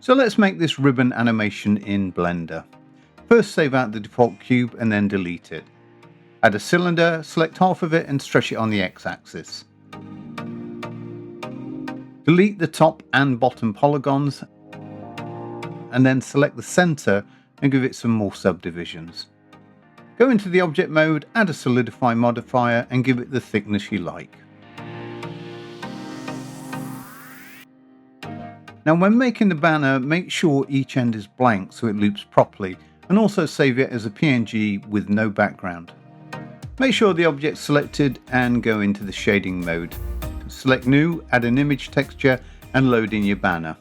So let's make this ribbon animation in Blender. First save out the default cube and then delete it. Add a cylinder, select half of it and stretch it on the x-axis. Delete the top and bottom polygons and then select the center and give it some more subdivisions. Go into the object mode, add a solidify modifier and give it the thickness you like. Now when making the banner, make sure each end is blank so it loops properly, and also save it as a PNG with no background. Make sure the object's selected and go into the shading mode. Select new, add an image texture and load in your banner.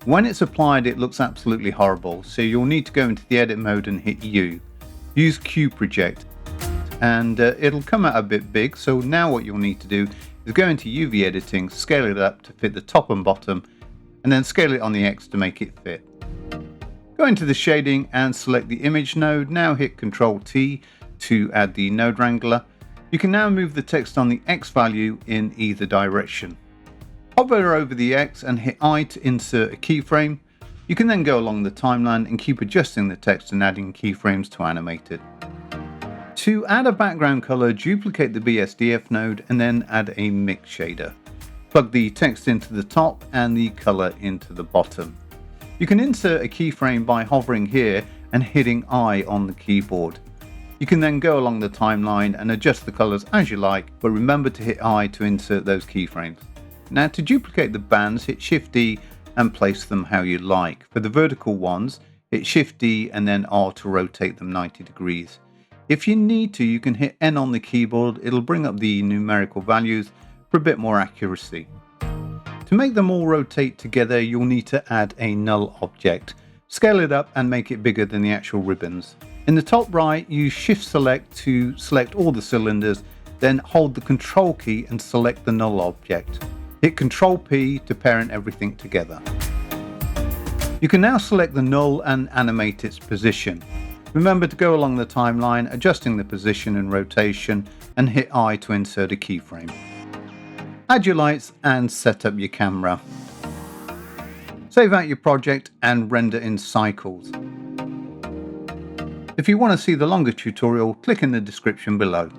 When it's applied it looks absolutely horrible, so you'll need to go into the edit mode and hit U. Use Q project and it'll come out a bit big, so now what you'll need to do is go into UV editing, scale it up to fit the top and bottom, and then scale it on the X to make it fit. Go into the shading and select the image node. Now hit Ctrl T to add the node wrangler. You can now move the text on the X value in either direction. Hover over the X and hit I to insert a keyframe. You can then go along the timeline and keep adjusting the text and adding keyframes to animate it. To add a background color, duplicate the BSDF node and then add a mix shader. Plug the text into the top and the color into the bottom. You can insert a keyframe by hovering here and hitting I on the keyboard. You can then go along the timeline and adjust the colors as you like, but remember to hit I to insert those keyframes. Now to duplicate the bands, hit Shift D and place them how you like. For the vertical ones, hit Shift D and then R to rotate them 90 degrees. If you need to, you can hit N on the keyboard. It'll bring up the numerical values for a bit more accuracy. To make them all rotate together, you'll need to add a null object. Scale it up and make it bigger than the actual ribbons. In the top right, use Shift Select to select all the cylinders, then hold the Control key and select the null object. Hit Control P to parent everything together. You can now select the null and animate its position. Remember to go along the timeline, adjusting the position and rotation, and hit I to insert a keyframe. Add your lights and set up your camera. Save out your project and render in cycles. If you want to see the longer tutorial, click in the description below.